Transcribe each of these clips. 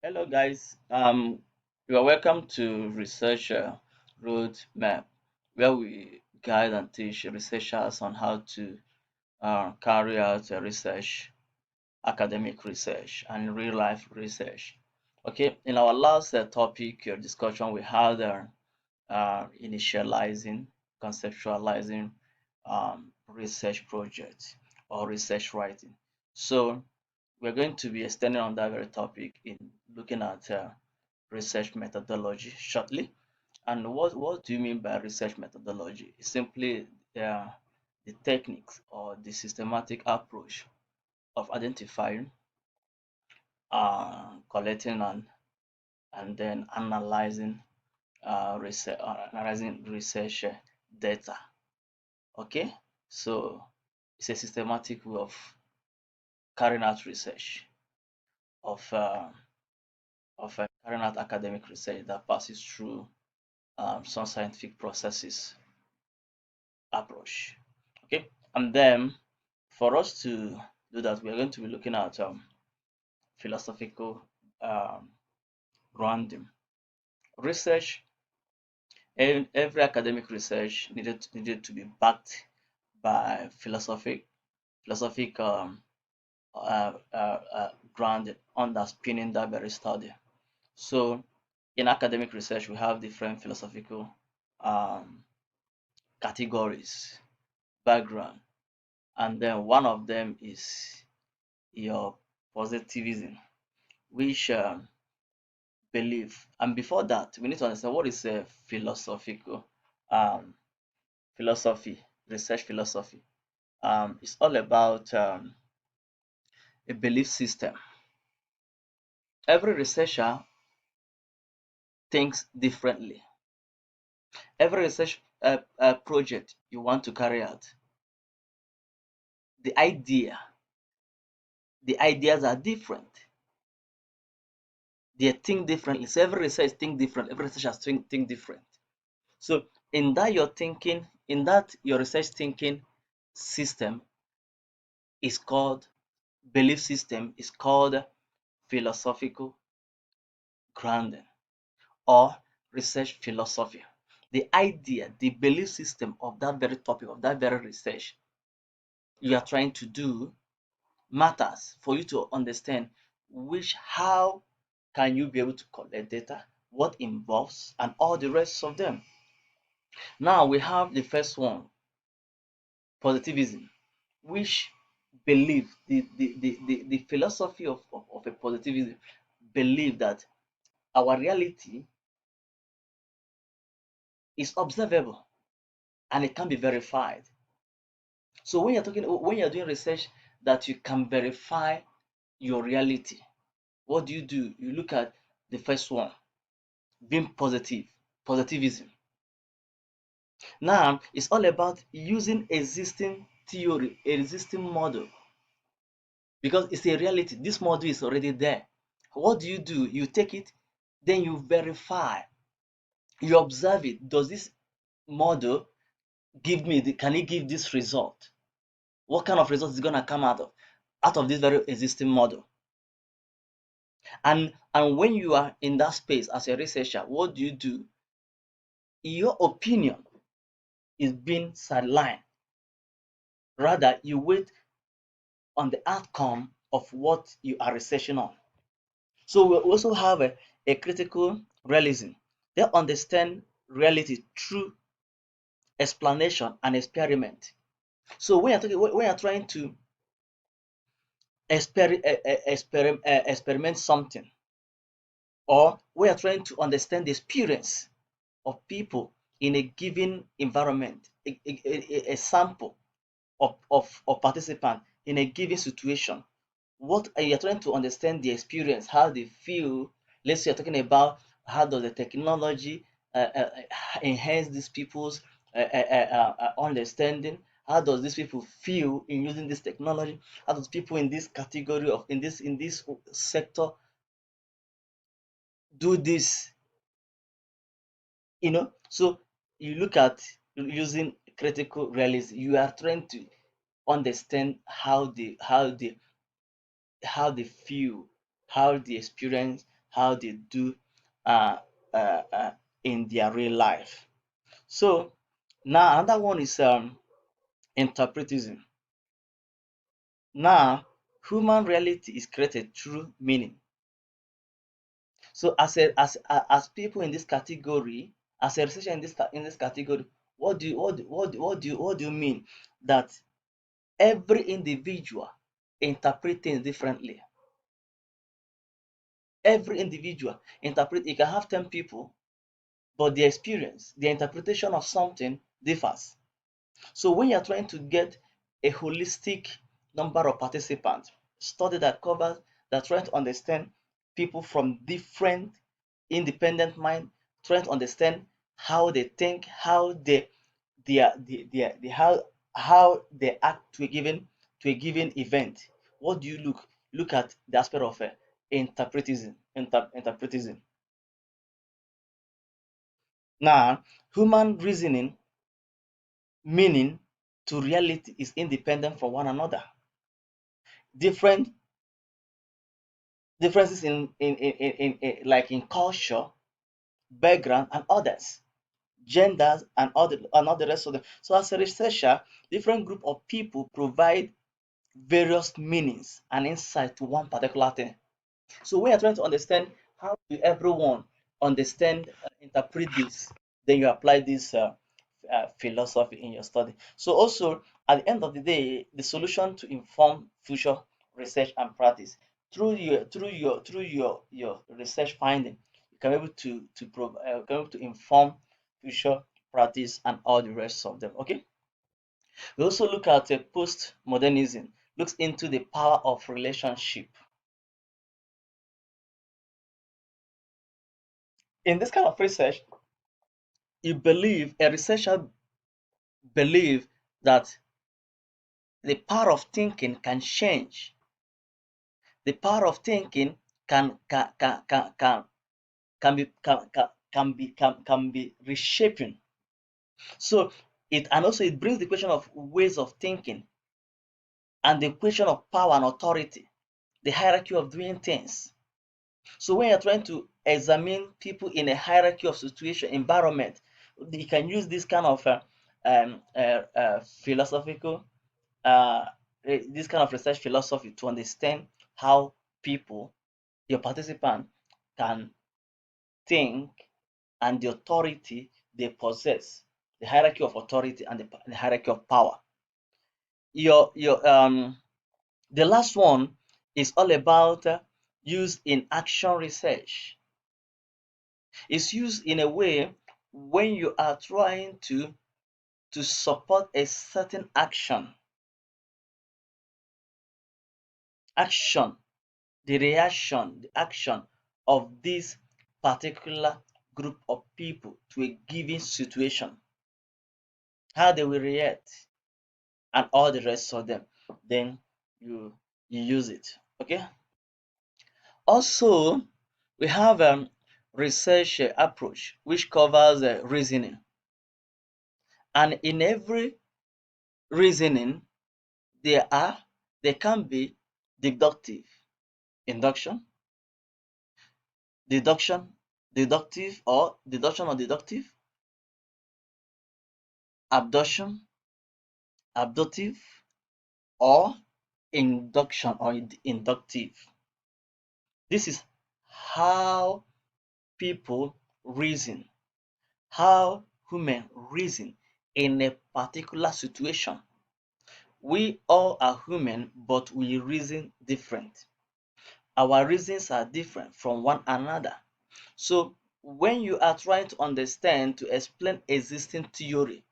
Hello, guys. You are welcome to Research Roadmap, where we guide and teach researchers on how to carry out research, academic research, and real life research. Okay, in our last topic discussion, we had initializing, conceptualizing research projects or research writing. So, we're going to be extending on that very topic in looking at research methodology shortly. And what do you mean by research methodology? It's simply the techniques or the systematic approach of identifying, collecting, and then analyzing research data. Okay, so it's a systematic way of carrying out research of carrying out academic research that passes through some scientific processes approach. Okay, and then for us to do that, we are going to be looking at philosophical um, grounding. Research, every academic research needed to be backed by philosophic ground underpinning that very study. So, in academic research, we have different philosophical um, categories, background, and then one of them is your positivism, which belief. And before that, we need to understand what is a philosophical um, philosophy, research philosophy. It's all about a belief system. Every researcher thinks differently. Every research project you want to carry out, the the ideas are different. They think differently. So every research think different. Every researcher think different. So in that your thinking, in that your research thinking system is called belief system is called philosophical grounding or research philosophy. The idea, the belief system of that very topic, of that very research you are trying to do matters for you to understand which how can you be able to collect data, what involves, and all the rest of them. Now we have the first one, positivism, which believe the philosophy of a positivism believe that our reality is observable and it can be verified. So when you're doing research that you can verify your reality, what do? You look at the first one, being positivism. Now it's all about using existing theory, existing model, because it's a reality. This model is already there. What do? You take it, then you verify, you observe it. Does this model give me can it give this result? What kind of result is gonna come out of this very existing model? And when you are in that space as a researcher, what do? Your opinion is being sidelined. Rather, you wait on the outcome of what you are researching on. So we also have a critical realism. They understand reality through explanation and experiment. So when you're trying to experiment something, or we are trying to understand the experience of people in a given environment, a sample of participants in a given situation. What are you trying to understand the experience, how they feel? Let's say you're talking about how does the technology enhance these people's understanding. How does these people feel in using this technology? How does people in this category of in this sector do this? So you look at using critical realism. You are trying to understand how they feel, how they experience how they do uh, uh, uh, in their real life. So now another one is interpretism. Now, human reality is created through meaning. So as people in this category, as a researcher in this category, what do you mean that every individual interpret things differently? Every individual interpret. You can have 10 people, but the experience, the interpretation of something differs. So when you're trying to get a holistic number of participants, study that covers, that trying to understand people from different independent mind, trying to understand how they think, how they how they act to a given event. What do you look at the aspect of interpretism. Now, human reasoning, meaning to reality is independent from one another. Different differences like in culture, background, and others, genders, and all the rest of them. So as a researcher, different group of people provide various meanings and insight to one particular thing. So when you're trying to understand how do everyone understand, interpret this, then you apply this philosophy in your study. So also at the end of the day, the solution to inform future research and practice through your research finding, you can be able can be able to inform future practice and all the rest of them. Okay. We also look at postmodernism, looks into the power of relationship. In this kind of research, a researcher believe that the power of thinking can change. The power of thinking can be reshaping. So it brings the question of ways of thinking and the question of power and authority, the hierarchy of doing things. So when you're trying to examine people in a hierarchy of situation environment, you can use this kind of philosophical this kind of research philosophy to understand how people, your participant, can think and the authority they possess, the hierarchy of authority and the hierarchy of power. Your The last one is all about use in action research. It's used in a way when you are trying to support a certain action, the action of this particular group of people to a given situation, how they will react, and all the rest of them. Then you you use it. Okay. Also, we have research approach which covers reasoning, and in every reasoning there can be deductive, induction, deduction, deduction or deductive, abduction, abductive, or induction or inductive. This is how people reason, how human reason in a particular situation. We all are human, but we reason different. Our reasons are different from one another. So when you are trying to understand, to explain existing theory,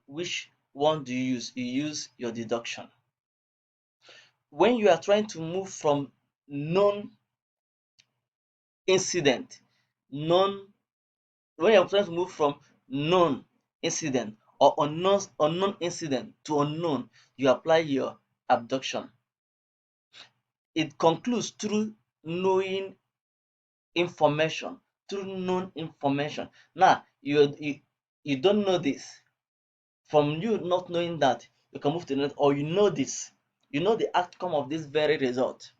which one do you use? You use your deduction. When you are trying to move from known incident, known when you're trying to move from known incident or unknown incident to unknown, you apply your abduction. It concludes through knowing information, through known information. Now you don't know this. From you not knowing that, you can move to the next, or you know this, you know the outcome of this very result,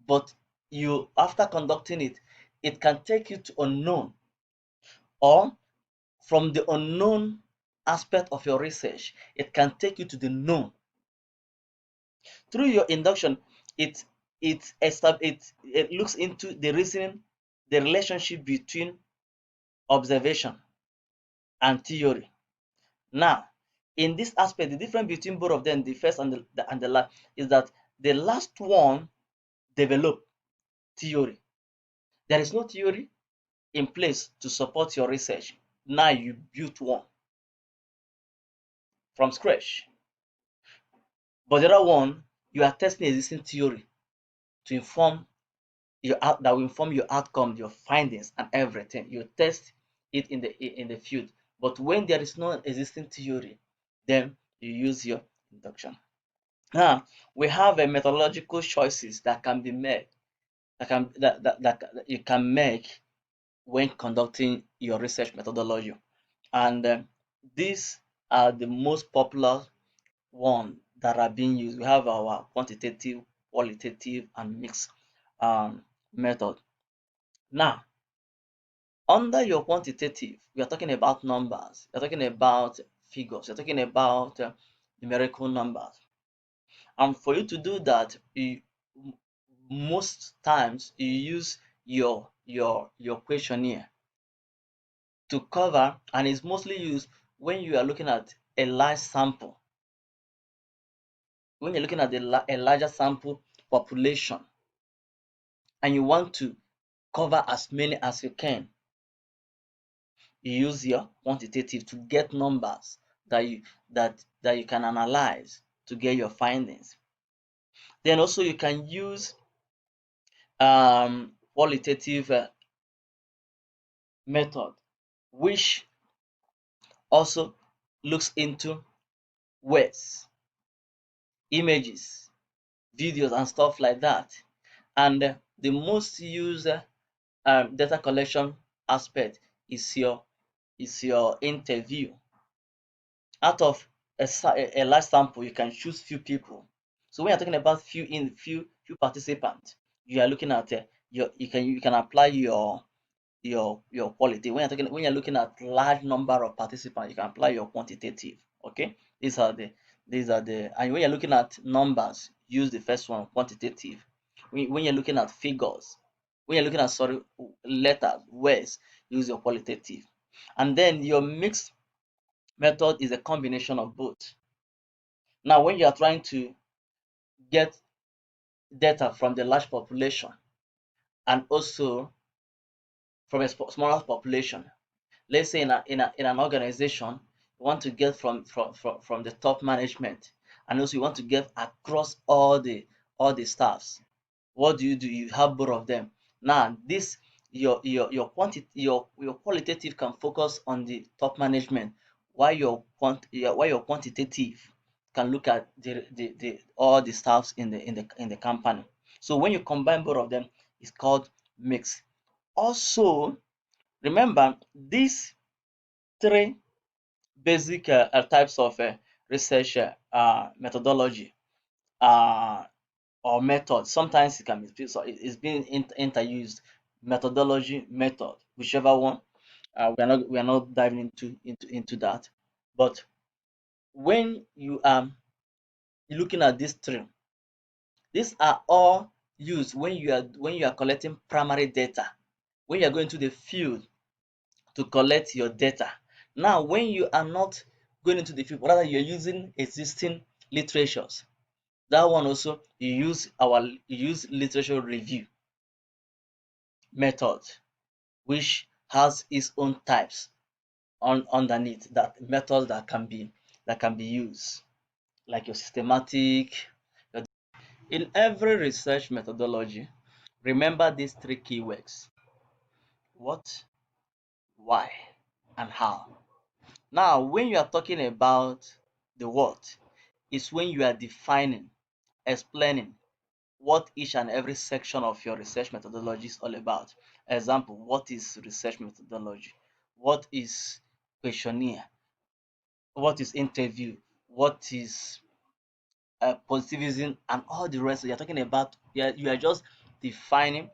but you after conducting it, it can take you to unknown, or from the unknown aspect of your research, it can take you to the known. Through your induction, it it looks into the reasoning, the relationship between observation and theory. Now, in this aspect, the difference between both of them, the first and the last, is that the last one develop theory. There is no theory in place to support your research. Now you built one from scratch. But the other one, you are testing existing theory to inform that will inform your outcome, your findings, and everything. You test it in the field. But when there is no existing theory, then you use your induction. Now we have a methodological choices that can be made, that you can make when conducting your research methodology, and these are the most popular one that are being used. We have our quantitative, qualitative, and mixed method. Now, under your quantitative, we are talking about numbers, we are talking about figures, we are talking about numerical numbers. And for you to do that, most times you use your questionnaire to cover, and it's mostly used when you are looking at a large sample, when you're looking at a larger sample population, and you want to cover as many as you can. You use your quantitative to get numbers that you can analyze to get your findings. Then also you can use qualitative method, which also looks into words, images, videos, and stuff like that. And the most used data collection aspect is your interview. Out of a large sample, you can choose few people. So when you're talking about few participants, you are looking at you can apply your quality. When you're looking at large number of participants, you can apply your quantitative. Okay, these are the and when you're looking at numbers, use the first one, quantitative. When you're looking at figures, when you're looking at letters, words, use your qualitative. And then your mixed method is a combination of both. Now, when you are trying to get data from the large population and also from a smaller population, let's say in an organization, you want to get from the top management, and also you want to get across all the staffs. What do? You have both of them. Now, this your qualitative can focus on the top management, while your quantitative can look at the all the staffs in the company. So when you combine both of them, it's called mix. Also, remember these three basic types of research methodology uh, or method. Sometimes it can be so it's being interused, methodology, method, whichever one. We are not diving into that. But when you are looking at these three, these are all used when you are collecting primary data, when you are going to the field to collect your data. Now, when you are not going into the field, rather you're using existing literatures. That one also you use literature review method, which has its own types underneath that methods that can be used, like your systematic. In every research methodology, remember these three keywords: what, why, and how. Now, when you are talking about the what, is when you are defining, explaining what each and every section of your research methodology is all about. Example, what is research methodology? What is questionnaire? What is interview? What is positivism and all the rest? You're talking about, you are just defining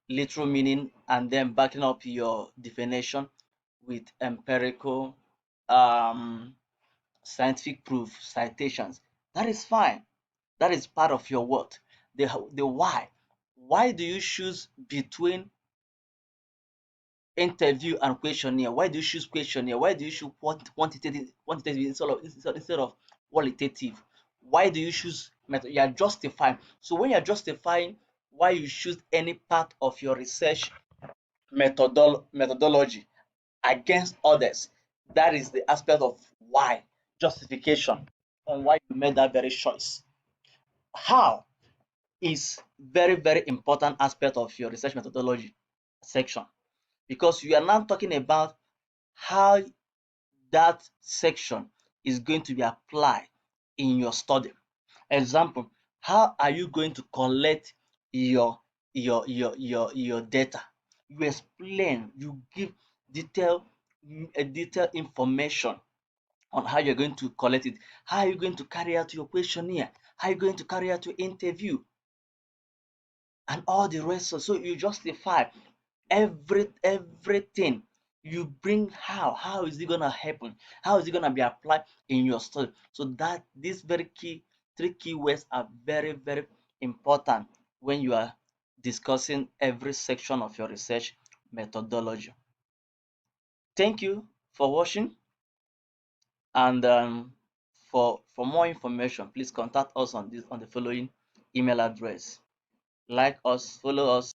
literal meaning and then backing up your definition with empirical scientific proof, citations. That is fine. That is part of your what? The why. Why do you choose between interview and questionnaire? Why do you choose questionnaire? Why do you choose quantitative instead of qualitative? Why do you choose method? You are justifying. So when you are justifying why you choose any part of your research methodology against others, that is the aspect of why, justification on why you made that very choice. How is very important aspect of your research methodology section, because you are now talking about how that section is going to be applied in your study. Example, how are you going to collect your data? You explain, you give detailed detailed information on how you're going to collect it. How are you going to carry out your questionnaire? How are you going to carry out your interview? And all the rest. So you justify everything. You bring how is it gonna happen? How is it gonna be applied in your study? So that these very key three key words are very important when you are discussing every section of your research methodology. Thank you for watching, and for more information, please contact us on the following email address. Like us, follow us